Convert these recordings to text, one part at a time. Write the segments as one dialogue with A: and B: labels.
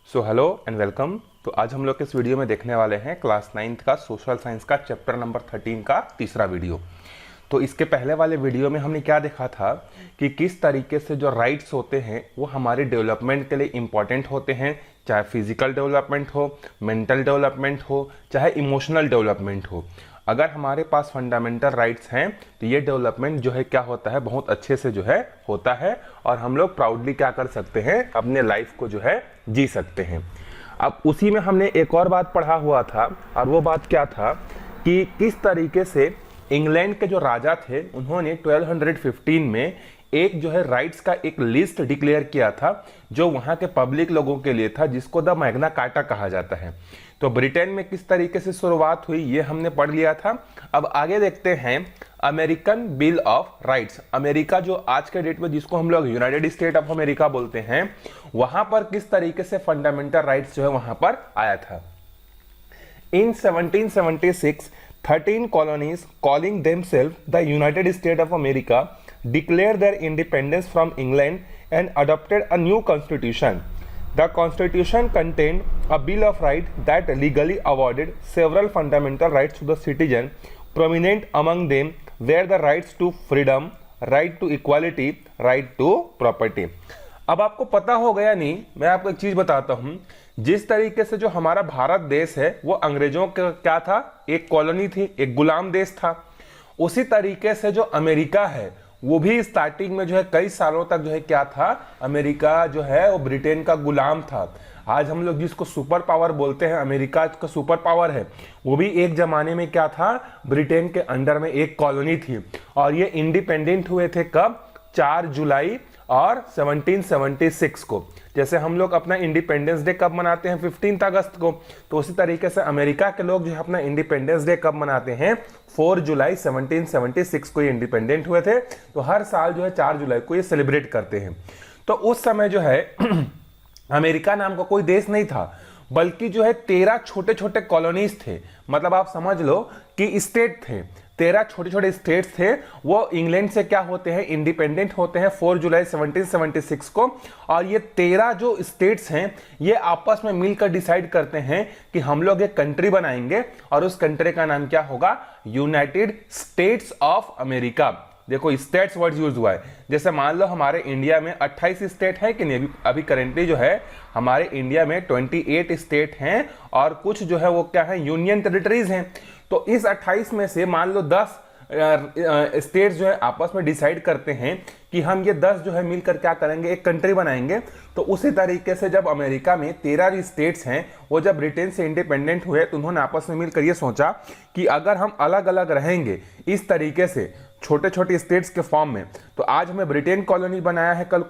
A: So hello and welcome. तो आज हम लोग इस वीडियो में देखने वाले हैं क्लास 9th का सोशल साइंस का चैप्टर नंबर 13 का तीसरा वीडियो। तो इसके पहले वाले वीडियो में हमने क्या देखा था कि किस तरीके से जो राइट्स होते हैं वो हमारे डेवलपमेंट के लिए इम्पॉर्टेंट होते हैं, चाहे फिजिकल डेवलपमेंट हो, मेंटल डेवलपमेंट हो, चाहे इमोशनल डेवलपमेंट हो। अगर हमारे पास फंडामेंटल राइट्स हैं तो ये डेवलपमेंट जो है क्या होता है, बहुत अच्छे से जो है होता है और हम लोग प्राउडली क्या कर सकते हैं, अपने लाइफ को जो है जी सकते हैं। अब उसी में हमने एक और बात पढ़ा हुआ था और वो बात क्या था कि किस तरीके से इंग्लैंड के जो राजा थे उन्होंने 1215 में एक जो है राइट्स का एक लिस्ट डिक्लेयर किया था जो वहां के पब्लिक लोगों के लिए था, जिसको द मैग्ना कार्टा कहा जाता है। तो ब्रिटेन में किस तरीके से शुरुआत हुई ये हमने पढ़ लिया था। अब आगे देखते हैं American bill of rights. America जो आज के डेट में जिसको हम लोग यूनाइटेड स्टेट ऑफ अमेरिका बोलते हैं, वहां पर किस तरीके से फंडामेंटल राइट्स जो है वहां पर आया था। इन 1776 13 colonies calling themselves the United States of America declared their independence from England and adopted a new constitution. The constitution contained a bill of rights that legally awarded several fundamental rights to the citizen. Prominent among them were the rights to freedom, right to equality, right to property. अब आपको पता हो गया नहीं, मैं आपको एक चीज बताता हूं। जिस तरीके से जो हमारा भारत देश है वो अंग्रेजों का क्या था, एक कॉलोनी थी, एक गुलाम देश था। उसी तरीके से जो अमेरिका है वो भी स्टार्टिंग में जो है कई सालों तक जो है क्या था, अमेरिका जो है वो ब्रिटेन का गुलाम था। आज हम लोग जिसको सुपर पावर बोलते हैं, अमेरिका का सुपर पावर है, वो भी एक जमाने में क्या था, ब्रिटेन के अंडर में एक कॉलोनी थी। और ये इंडिपेंडेंट हुए थे कब, 4 जुलाई और 1776 को। जैसे हम लोग अपना इंडिपेंडेंस डे कब मनाते हैं, 15 अगस्त को, तो उसी तरीके से अमेरिका के लोग जो है अपना इंडिपेंडेंस डे कब मनाते हैं, 4 जुलाई 1776 को ये इंडिपेंडेंट हुए थे। तो हर साल जो है 4 जुलाई को ये सेलिब्रेट करते हैं। तो उस समय जो है अमेरिका नाम का कोई देश नहीं था, बल्कि जो है 13 छोटे छोटे कॉलोनीज थे। मतलब आप समझ लो कि स्टेट थे, 13 छोटे छोटे स्टेट्स थे। वो इंग्लैंड से क्या होते हैं, इंडिपेंडेंट होते हैं 4 जुलाई 1776 को। और ये 13 जो स्टेट्स हैं ये आपस में मिलकर डिसाइड करते हैं कि हम लोग एक कंट्री बनाएंगे और उस कंट्री का नाम क्या होगा, यूनाइटेड स्टेट्स ऑफ अमेरिका। देखो स्टेट्स वर्ड यूज हुआ है। जैसे मान लो हमारे इंडिया में 28 स्टेट है कि नहीं, अभी करेंटली जो है हमारे इंडिया में 28 स्टेट हैं और कुछ जो है वो क्या है, यूनियन टेरिटरीज हैं। तो इस 28 में से मान लो 10 स्टेट्स जो है आपस में डिसाइड करते हैं कि हम ये 10 जो है मिलकर क्या करेंगे, एक कंट्री बनाएंगे। तो उसी तरीके से जब अमेरिका में 13 स्टेट्स हैं, वो जब ब्रिटेन से इंडिपेंडेंट हुए तो उन्होंने आपस में मिलकर ये सोचा कि अगर हम अलग अलग रहेंगे इस तरीके से छोटे छोटे स्टेट्स के फॉर्म में, तो आज हमें ब्रिटेन कॉलोनी बनाया है, कल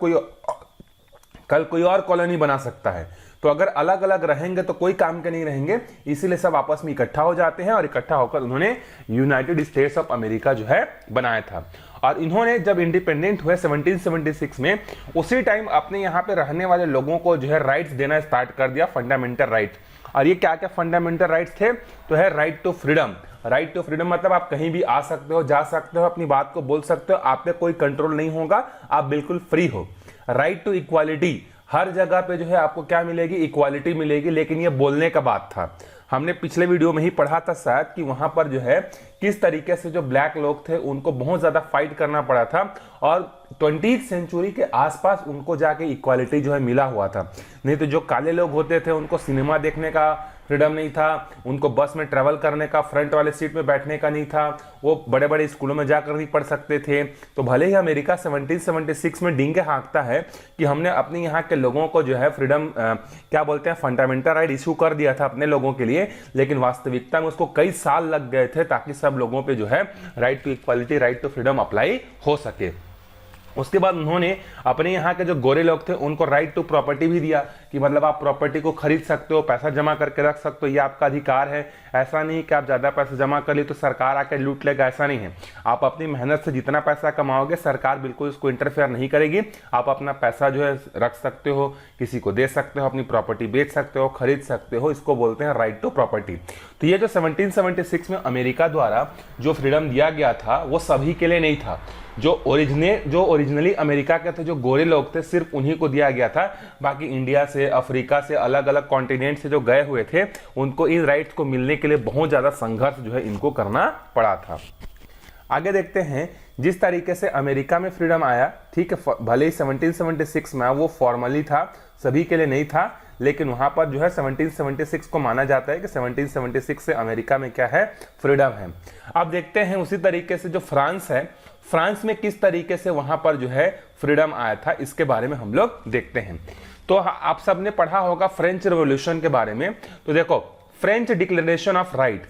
A: कोई और कॉलोनी बना सकता है। तो अगर अलग अलग रहेंगे तो कोई काम के नहीं रहेंगे, इसीलिए सब आपस में इकट्ठा हो जाते हैं और इकट्ठा होकर उन्होंने यूनाइटेड स्टेट्स ऑफ अमेरिका जो है बनाया था। और इन्होंने जब इंडिपेंडेंट हुए 1776 में, उसी टाइम अपने यहाँ पे रहने वाले लोगों को जो है राइट्स देना स्टार्ट कर दिया, फंडामेंटल राइट। और ये क्या क्या फंडामेंटल राइट्स थे, तो है right to freedom. Right to freedom मतलब आप कहीं भी आ सकते हो, जा सकते हो, अपनी बात को बोल सकते हो, आप पे कोई कंट्रोल नहीं होगा, आप बिल्कुल फ्री हो। राइट टू इक्वालिटी, हर जगह पे जो है आपको क्या मिलेगी, इक्वालिटी मिलेगी। लेकिन ये बोलने का बात था, हमने पिछले वीडियो में ही पढ़ा था शायद कि वहां पर जो है किस तरीके से जो ब्लैक लोग थे उनको बहुत ज्यादा फाइट करना पड़ा था और 20th सेंचुरी के आसपास उनको जाके इक्वालिटी जो है मिला हुआ था। नहीं तो जो काले लोग होते थे उनको सिनेमा देखने का फ्रीडम नहीं था, उनको बस में ट्रेवल करने का, फ्रंट वाले सीट में बैठने का नहीं था, वो बड़े बड़े स्कूलों में जाकर नहीं पढ़ सकते थे। तो भले ही अमेरिका 1776 में डींगे हाँकता है कि हमने अपने यहाँ के लोगों को जो है फ्रीडम क्या बोलते हैं, फंडामेंटल राइट इशू कर दिया था अपने लोगों के लिए, लेकिन वास्तविकता में उसको कई साल लग गए थे ताकि सब लोगों पे जो है right to equality, right to freedom apply हो सके। उसके बाद उन्होंने अपने यहाँ के जो गोरे लोग थे उनको राइट टू प्रॉपर्टी भी दिया कि मतलब आप प्रॉपर्टी को खरीद सकते हो, पैसा जमा करके रख सकते हो, ये आपका अधिकार है। ऐसा नहीं कि आप ज्यादा पैसा जमा कर ली तो सरकार आके लूट लेगा, ऐसा नहीं है। आप अपनी मेहनत से जितना पैसा कमाओगे सरकार बिल्कुल इसको इंटरफेयर नहीं करेगी। आप अपना पैसा जो है रख सकते हो, किसी को दे सकते हो, अपनी प्रॉपर्टी बेच सकते हो, खरीद सकते हो, इसको बोलते हैं राइट टू प्रॉपर्टी। तो ये जो 1776 में अमेरिका द्वारा जो फ्रीडम दिया गया था वो सभी के लिए नहीं था। जो ओरिजिनली अमेरिका के थे, जो गोरे लोग थे, सिर्फ उन्हीं को दिया गया था। बाकी इंडिया से, अफ्रीका से, अलग अलग कॉन्टिनेंट से जो गए हुए थे, उनको इन राइट्स को मिलने के लिए बहुत ज्यादा संघर्ष जो है इनको करना पड़ा था। आगे देखते हैं, जिस तरीके से अमेरिका में फ्रीडम आया, ठीक है, भले ही 1776 में वो फॉर्मली था, सभी के लिए नहीं था, लेकिन वहां पर जो है 1776 को माना जाता है कि 1776 से अमेरिका में क्या है, फ्रीडम है। अब देखते हैं उसी तरीके से जो फ्रांस है, फ्रांस में किस तरीके से वहां पर जो है फ्रीडम आया था, इसके बारे में हम लोग देखते हैं। तो आप सबने पढ़ा होगा फ्रेंच रेवोल्यूशन के बारे में। तो देखो, French declaration of right,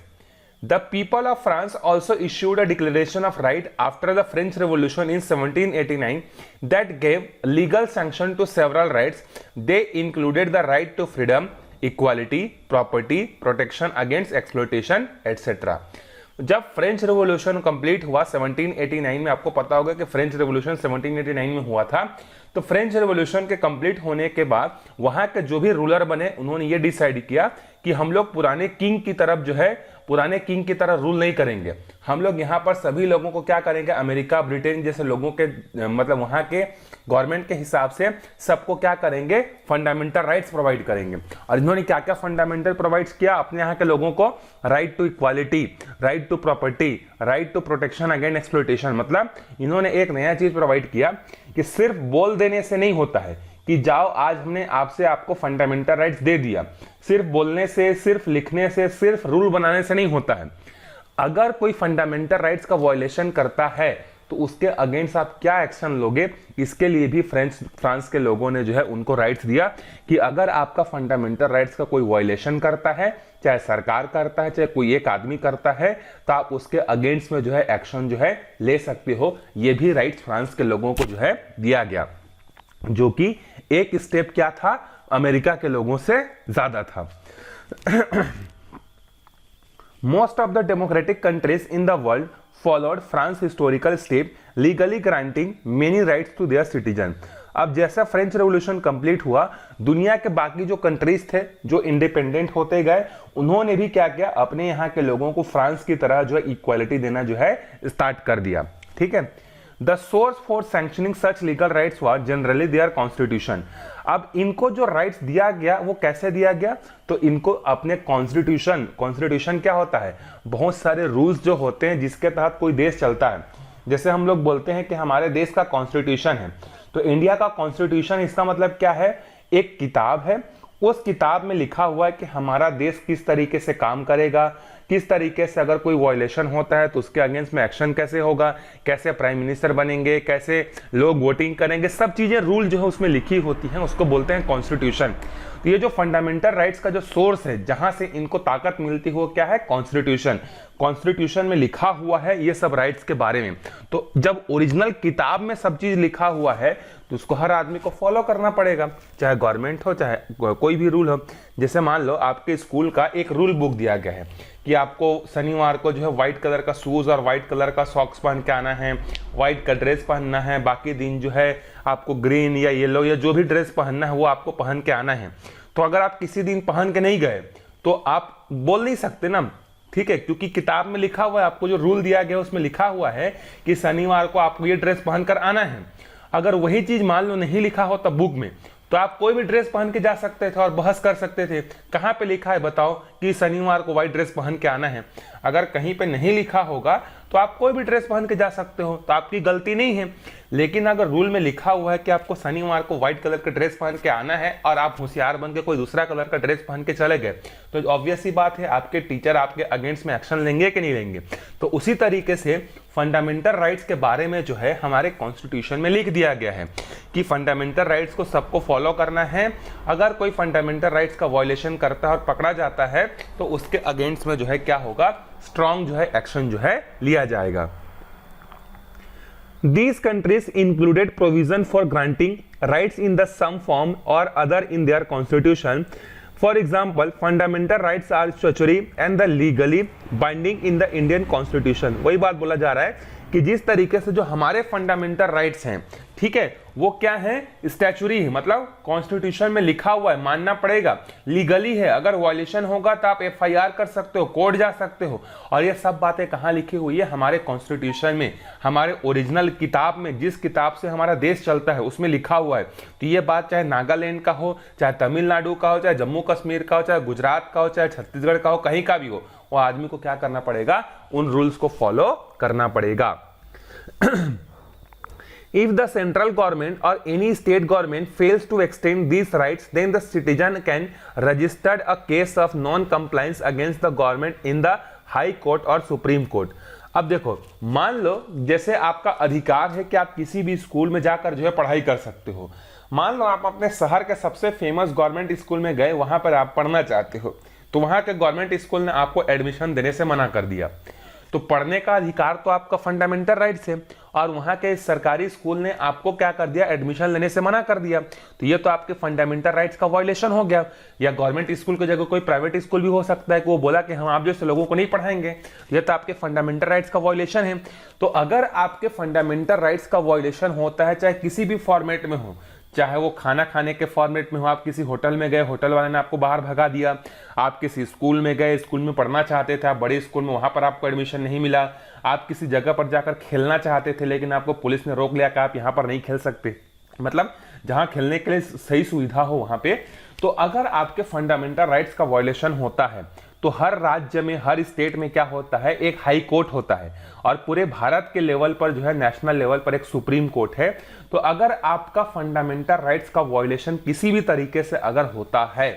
A: the people of France also issued a declaration of right after the French Revolution in 1789 that gave legal sanction to several rights. They included the right to freedom, equality, property, protection against exploitation, etc. जब French revolution complete हुआ 1789 में, आपको पता होगा कि French revolution 1789 में हुआ था, तो फ्रेंच रेवोल्यूशन के कंप्लीट होने के बाद वहां के जो भी रूलर बने, उन्होंने ये डिसाइड किया कि हम लोग पुराने किंग की तरफ जो है, पुराने किंग की तरह रूल नहीं करेंगे। हम लोग यहाँ पर सभी लोगों को क्या करेंगे, अमेरिका, ब्रिटेन जैसे लोगों के, मतलब वहाँ के गवर्नमेंट के हिसाब से सबको क्या करेंगे, फंडामेंटल राइट्स प्रोवाइड करेंगे। और इन्होंने क्या क्या फंडामेंटल प्रोवाइड किया अपने यहाँ के लोगों को, right to equality, right to property, right to protection against exploitation. मतलब इन्होंने एक नया चीज प्रोवाइड किया कि सिर्फ बोल देने से नहीं होता है कि जाओ आज हमने आपसे आपको फंडामेंटल राइट्स दे दिया, सिर्फ बोलने से, सिर्फ लिखने से, सिर्फ रूल बनाने से नहीं होता है। अगर कोई फंडामेंटल राइट्स का वायलेशन करता है तो उसके अगेंस्ट आप क्या एक्शन लोगे, इसके लिए भी फ्रांस के लोगों ने जो है उनको राइट्स दिया कि अगर आपका फंडामेंटल राइट्स का कोई वायलेशन करता है, चाहे सरकार करता है, चाहे कोई एक आदमी करता है, तो आप उसके अगेंस्ट में जो है एक्शन जो है ले सकते हो। ये भी राइट्स फ्रांस के लोगों को जो है दिया गया, जो कि एक स्टेप क्या था, अमेरिका के लोगों से ज्यादा था। Most of the democratic countries in the world followed France historical step legally granting many rights to their citizen. अब जैसा फ्रेंच रेवोल्यूशन कंप्लीट हुआ, दुनिया के बाकी जो कंट्रीज थे जो इंडिपेंडेंट होते गए, उन्होंने भी क्या किया, अपने यहाँ के लोगों को फ्रांस की तरह जो है इक्वालिटी देना जो है स्टार्ट कर दिया। ठीक है, the source for sanctioning such legal rights was generally their constitution. अब इनको जो राइट्स दिया गया वो कैसे दिया गया, तो इनको अपने कॉन्स्टिट्यूशन क्या होता है, बहुत सारे रूल्स जो होते हैं जिसके तहत कोई देश चलता है। जैसे हम लोग बोलते हैं कि हमारे देश का कॉन्स्टिट्यूशन है, तो इंडिया का कॉन्स्टिट्यूशन, इसका मतलब क्या है, एक किताब है, उस किताब में लिखा हुआ है कि हमारा देश किस तरीके से काम करेगा, किस तरीके से अगर कोई वायलेशन होता है तो उसके अगेंस्ट में एक्शन कैसे होगा, कैसे प्राइम मिनिस्टर बनेंगे, कैसे लोग वोटिंग करेंगे, सब चीजें रूल जो है उसमें लिखी होती हैं, उसको बोलते हैं कॉन्स्टिट्यूशन। तो ये जो फंडामेंटल राइट्स का जो सोर्स है, जहां से इनको ताकत मिलती हो, क्या है, कॉन्स्टिट्यूशन। कॉन्स्टिट्यूशन में लिखा हुआ है ये सब राइट्स के बारे में। तो जब ओरिजिनल किताब में सब चीज लिखा हुआ है तो उसको हर आदमी को फॉलो करना पड़ेगा, चाहे गवर्नमेंट हो, चाहे कोई भी रूल हो। जैसे मान लो आपके स्कूल का एक रूल बुक दिया गया है कि आपको शनिवार को जो है व्हाइट कलर का शूज और व्हाइट कलर का सॉक्स पहन के आना है, व्हाइट का ड्रेस पहनना है, बाकी दिन जो है आपको ग्रीन या येलो या जो भी ड्रेस पहनना है वो आपको पहन के आना है। तो अगर आप किसी दिन पहन के नहीं गए तो आप बोल नहीं सकते ना, ठीक है, क्योंकि किताब में लिखा हुआ है, आपको जो रूल दिया गया उसमें लिखा हुआ है कि शनिवार को आपको ये ड्रेस पहनकर आना है। अगर वही चीज मान लो नहीं लिखा होता बुक में, तो आप कोई भी ड्रेस पहन के जा सकते थे और बहस कर सकते थे, कहां पे लिखा है बताओ कि शनिवार को व्हाइट ड्रेस पहन के आना है। अगर कहीं पे नहीं लिखा होगा तो आप कोई भी ड्रेस पहन के जा सकते हो, तो आपकी गलती नहीं है। लेकिन अगर रूल में लिखा हुआ है कि आपको शनिवार को व्हाइट कलर का ड्रेस पहन के आना है और आप होशियार बन के कोई दूसरा कलर का ड्रेस पहन के चले गए, तो ऑब्वियस सी बात है आपके टीचर आपके अगेंस्ट में एक्शन लेंगे कि नहीं लेंगे। तो उसी तरीके से फंडामेंटल राइट्स के बारे में जो है हमारे कॉन्स्टिट्यूशन में लिख दिया गया है कि फंडामेंटल राइट्स को सबको फॉलो करना है। अगर कोई फंडामेंटल राइट्स का वायलेशन करता है और पकड़ा जाता है तो उसके अगेंस्ट में जो है क्या होगा, स्ट्रॉन्ग जो है एक्शन जो है लिया जाएगा। These countries included provision for granting rights in the some form or other in their constitution. For example, fundamental rights are statutory and the legally binding in the Indian Constitution. वही बात बोला जा रहा है कि जिस तरीके से जो हमारे फंडामेंटल राइट्स हैं, ठीक है, वो क्या है, स्टैचुरी है, मतलब कॉन्स्टिट्यूशन में लिखा हुआ है, मानना पड़ेगा, लीगली है। अगर वायलेशन होगा तो आप FIR कर सकते हो, कोर्ट जा सकते हो। और ये सब बातें कहाँ लिखी हुई है, हमारे कॉन्स्टिट्यूशन में, हमारे ओरिजिनल किताब में, जिस किताब से हमारा देश चलता है उसमें लिखा हुआ है। तो ये बात चाहे नागालैंड का हो, चाहे तमिलनाडु का हो, चाहे जम्मू कश्मीर का हो, चाहे गुजरात का हो, चाहे छत्तीसगढ़ का हो, कहीं का भी हो, वो आदमी को क्या करना पड़ेगा, उन रूल्स को फॉलो करना पड़ेगा। If the central government or any state government fails to extend these rights, then the citizen can register a case of non-compliance against the government in the High Court or Supreme Court. अब देखो, मान लो जैसे आपका अधिकार है कि आप किसी भी स्कूल में जाकर जो है पढ़ाई कर सकते हो। मान लो आप अपने शहर के सबसे फेमस गवर्नमेंट स्कूल में गए, वहां पर आप पढ़ना चाहते हो, तो वहां के गवर्नमेंट स्कूल ने आपको एडमिशन देने से मना कर दिया। तो पढ़ने का अधिकार तो आपका फंडामेंटल राइट्स है, और वहां के सरकारी स्कूल ने आपको क्या कर दिया, एडमिशन लेने से मना कर दिया। तो ये तो आपके फंडामेंटल राइट्स का वायलेशन हो गया। या गवर्नमेंट स्कूल की जगह कोई प्राइवेट स्कूल भी हो सकता है कि वो बोला कि हम आप जैसे लोगों को नहीं पढ़ाएंगे, ये तो आपके फंडामेंटल राइट्स का वायलेशन है। तो अगर आपके फंडामेंटल राइट्स का वायलेशन होता है, चाहे किसी भी फॉर्मेट में हो, चाहे वो खाना खाने के फॉर्मेट में हो, आप किसी होटल में गए, होटल वाले ने आपको बाहर भगा दिया, आप किसी स्कूल में गए, स्कूल में पढ़ना चाहते थे, आप बड़े स्कूल में, वहां पर आपको एडमिशन नहीं मिला, आप किसी जगह पर जाकर खेलना चाहते थे लेकिन आपको पुलिस ने रोक लिया कि आप यहाँ पर नहीं खेल सकते, मतलब जहां खेलने के लिए सही सुविधा हो वहां पे। तो अगर आपके फंडामेंटल राइट्स का वायलेशन होता है तो हर राज्य में, हर स्टेट में क्या होता है, एक हाई कोर्ट होता है, और पूरे भारत के लेवल पर जो है, नेशनल लेवल पर एक सुप्रीम कोर्ट है। तो अगर आपका फंडामेंटल राइट्स का वायलेशन किसी भी तरीके से अगर होता है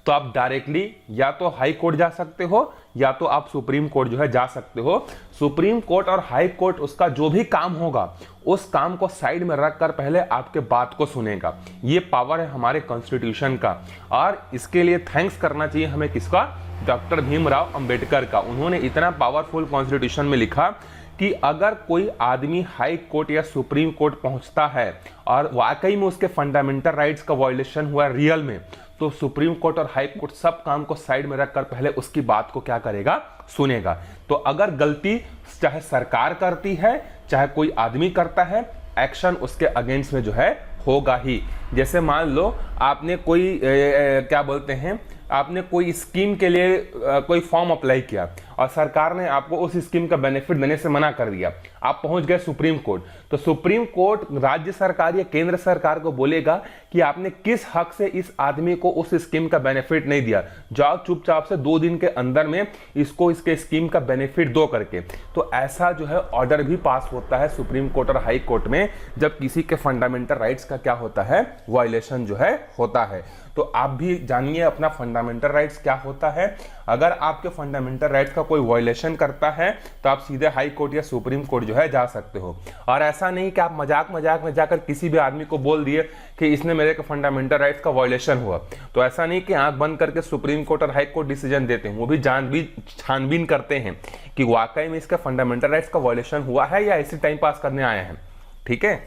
A: तो आप डायरेक्टली या तो हाई कोर्ट जा सकते हो या तो आप सुप्रीम कोर्ट जो है जा सकते हो। सुप्रीम कोर्ट और हाई कोर्ट उसका जो भी काम होगा उस काम को साइड में रखकर पहले आपके बात को सुनेगा। ये पावर है हमारे कॉन्स्टिट्यूशन का, और इसके लिए थैंक्स करना चाहिए हमें किसका, डॉक्टर भीमराव अंबेडकर का। उन्होंने इतना पावरफुल कॉन्स्टिट्यूशन में लिखा कि अगर कोई आदमी हाई कोर्ट या सुप्रीम कोर्ट पहुंचता है और वाकई में उसके फंडामेंटल राइट्स का वायलेशन हुआ रियल में, तो सुप्रीम कोर्ट और हाई कोर्ट सब काम को साइड में रखकर पहले उसकी बात को क्या करेगा, सुनेगा। तो अगर गलती चाहे सरकार करती है चाहे कोई आदमी करता है, एक्शन उसके अगेंस्ट में जो है होगा ही। जैसे मान लो आपने कोई क्या बोलते हैं, आपने कोई स्कीम के लिए कोई फॉर्म अप्लाई किया और सरकार ने आपको उस स्कीम का बेनिफिट देने से मना कर दिया, आप पहुंच गए सुप्रीम कोर्ट। तो सुप्रीम कोर्ट राज्य सरकार या केंद्र सरकार को बोलेगा कि आपने किस हक से इस आदमी को उस स्कीम का बेनिफिट नहीं दिया, जाओ चुपचाप से 2 दिन के अंदर में इसको इसके स्कीम का बेनिफिट दो करके। तो ऐसा जो है ऑर्डर भी पास होता है सुप्रीम कोर्ट और हाई कोर्ट में, जब किसी के फंडामेंटल राइट्स का क्या होता है, वायलेशन जो है होता है। तो आप भी जानिए अपना फंडामेंटल राइट्स क्या होता है। अगर आपके फंडामेंटल राइट्स का कोई वायलेशन करता है तो आप सीधे हाई कोर्ट या सुप्रीम कोर्ट जो है जा सकते हो। और ऐसा नहीं कि आप मजाक मजाक में जाकर किसी भी आदमी को बोल दिए कि इसने मेरे के फंडामेंटल राइट्स का वायलेशन हुआ। तो ऐसा नहीं कि आंख बंद करके सुप्रीम कोर्ट और हाई कोर्ट डिसीजन देते हैं, वो भी छानबीन करते हैं कि वाकई में इसका फंडामेंटल राइट्स का वायलेशन हुआ है या ऐसे टाइम पास करने आए हैं। ठीक है।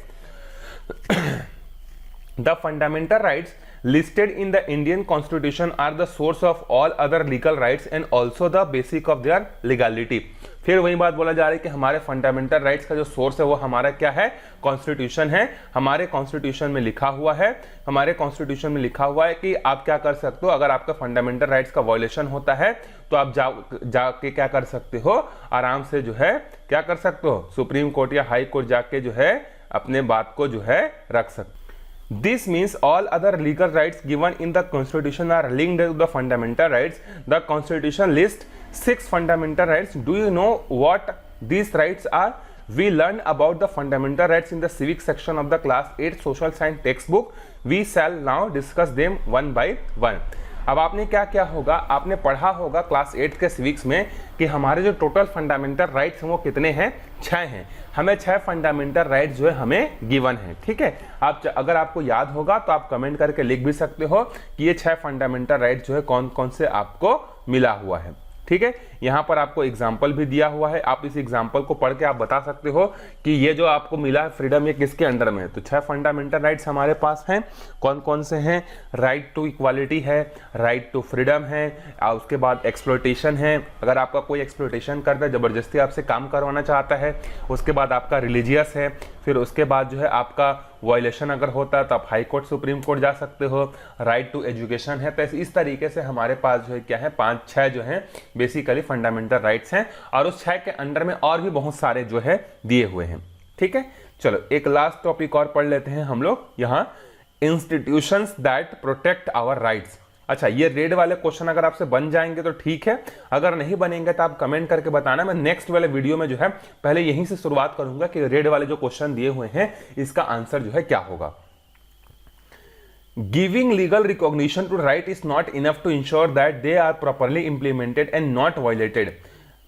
A: The fundamental rights listed in the Indian Constitution are the source of all other legal rights and also the basic of their legality। फिर वही बात बोला जा रहा है कि हमारे फंडामेंटल राइट्स का जो सोर्स है वो हमारा क्या है, कॉन्स्टिट्यूशन है। हमारे कॉन्स्टिट्यूशन में लिखा हुआ है, हमारे कॉन्स्टिट्यूशन में लिखा हुआ है कि आप क्या कर सकते हो, अगर आपका फंडामेंटल राइट्स का वायलेशन होता है तो आप जाके क्या कर सकते हो, आराम से जो है क्या कर सकते हो, सुप्रीम कोर्ट या हाई कोर्ट जाके जो है अपने बात को जो है रख सकते। This means all other legal rights given in the Constitution are linked to the fundamental rights. The Constitution lists 6 fundamental rights. Do you know what these rights are? We learned about the fundamental rights in the civic section of the class 8 social science textbook. We shall now discuss them one by one. अब आपने क्या क्या होगा, आपने पढ़ा होगा class 8 के civics में कि हमारे जो टोटल फंडामेंटल राइट्स हैं वो कितने हैं, 6 हैं। हमें 6 फंडामेंटल राइट्स जो है हमें गिवन है। ठीक है। आप अगर आपको याद होगा तो आप कमेंट करके लिख भी सकते हो कि ये 6 फंडामेंटल राइट्स जो है कौन कौन से आपको मिला हुआ है। ठीक है। यहाँ पर आपको एग्जाम्पल भी दिया हुआ है, आप इस एग्जाम्पल को पढ़ के आप बता सकते हो कि ये जो आपको मिला है फ्रीडम ये किसके अंडर में है। तो 6 फंडामेंटल राइट्स हमारे पास हैं। कौन कौन से हैं, राइट टू इक्वालिटी है, राइट टू फ्रीडम है, और उसके बाद एक्सप्लॉयटेशन है, अगर आपका कोई एक्सप्लॉयटेशन करता है, जबरदस्ती आपसे काम करवाना चाहता है। उसके बाद आपका रिलीजियस है, फिर उसके बाद जो है आपका वायलेशन अगर होता है तो आप हाई कोर्ट सुप्रीम कोर्ट जा सकते हो, राइट टू एजुकेशन है। तो इस तरीके से हमारे पास जो है क्या है 5-6 जो है बेसिकली फंडामेंटल राइट्स हैं, और उस 6 के अंडर में और भी बहुत सारे जो है दिए हुए हैं। ठीक है, चलो एक लास्ट टॉपिक और पढ़ लेते हैं हम लोग यहाँ, institutions that protect our rights. अच्छा, ये रेड वाले क्वेश्चन अगर आपसे बन जाएंगे तो ठीक है, अगर नहीं बनेंगे तो आप कमेंट करके बताना। मैं नेक्स्ट वाले वीडियो में जो है पहले यहीं से शुरुआत करूंगा कि रेड वाले जो क्वेश्चन दिए हुए हैं इसका आंसर जो है क्या होगा। Giving legal recognition to right is not enough to ensure that they are properly implemented and not violated.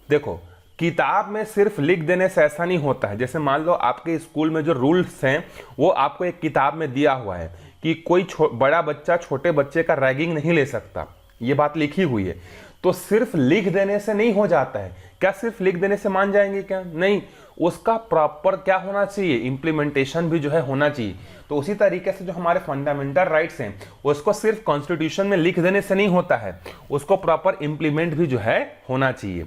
A: देखो, किताब में सिर्फ लिख देने से ऐसा नहीं होता है। जैसे मान लो आपके स्कूल में जो रूल्स हैं वो आपको एक किताब में दिया हुआ है कि कोई बड़ा बच्चा छोटे बच्चे का रैगिंग नहीं ले सकता, ये बात लिखी हुई है। तो सिर्फ लिख देने से नहीं हो जाता है। क्या सिर्फ लिख देने से मान जाएंगे क्या? नहीं, उसका प्रॉपर क्या होना चाहिए, इंप्लीमेंटेशन भी जो है होना चाहिए। तो उसी तरीके से जो हमारे फंडामेंटल राइट्स हैं उसको सिर्फ कॉन्स्टिट्यूशन में लिख देने से नहीं होता है, उसको प्रॉपर इंप्लीमेंट भी जो है होना चाहिए।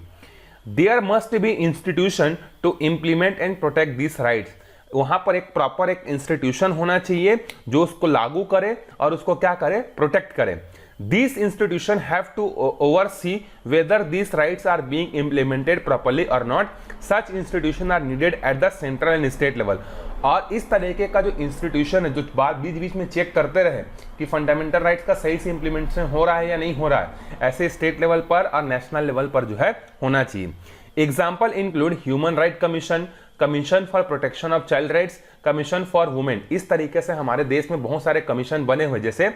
A: There must be institution to implement and protect this rights. वहां पर एक प्रॉपर एक इंस्टीट्यूशन होना चाहिए जो उसको लागू करे और उसको क्या करे, प्रोटेक्ट करे। This institution have to oversee whether this rights are being implemented properly और not. Such institution are needed at the central and state level. और इस तरीके का जो इंस्टीट्यूशन है जो बात बीच बीच में चेक करते रहे कि फंडामेंटल राइट्स का सही से इंप्लीमेंटेशन हो रहा है या नहीं हो रहा है, ऐसे स्टेट लेवल पर और नेशनल लेवल पर जो है होना चाहिए। Example include human right commission, commission for protection of child rights, commission for women. इस तरीके से हमारे देश में बहुत सारे कमीशन बने हुए, जैसे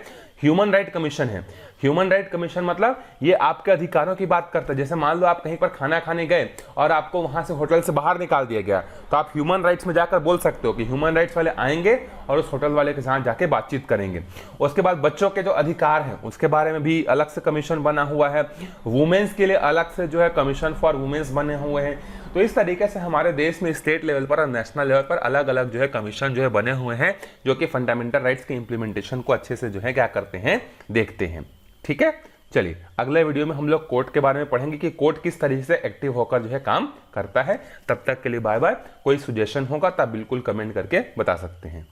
A: ह्यूमन राइट कमीशन है। ह्यूमन राइट कमीशन मतलब ये आपके अधिकारों की बात करता है। जैसे मान लो आप कहीं पर खाना खाने गए और आपको वहां से होटल से बाहर निकाल दिया गया, तो आप ह्यूमन राइट्स में जाकर बोल सकते हो कि ह्यूमन राइट्स वाले आएंगे और उस होटल वाले के साथ जाके बातचीत करेंगे। उसके बाद बच्चों के जो अधिकार हैं उसके बारे में भी अलग से कमीशन बना हुआ है। वुमेन्स के लिए अलग से जो है कमीशन फॉर वुमेन्स बने हुए हैं। तो इस तरीके से हमारे देश में स्टेट लेवल पर और नेशनल लेवल पर अलग अलग जो है कमीशन जो है बने हुए हैं जो कि फंडामेंटल राइट्स के इंप्लीमेंटेशन को अच्छे से जो है क्या करते हैं, देखते हैं। ठीक है, चलिए अगले वीडियो में हम लोग कोर्ट के बारे में पढ़ेंगे कि कोर्ट किस तरीके से एक्टिव होकर जो है काम करता है। तब तक के लिए बाय बाय। कोई सजेशन होगा तो आप बिल्कुल कमेंट करके बता सकते हैं।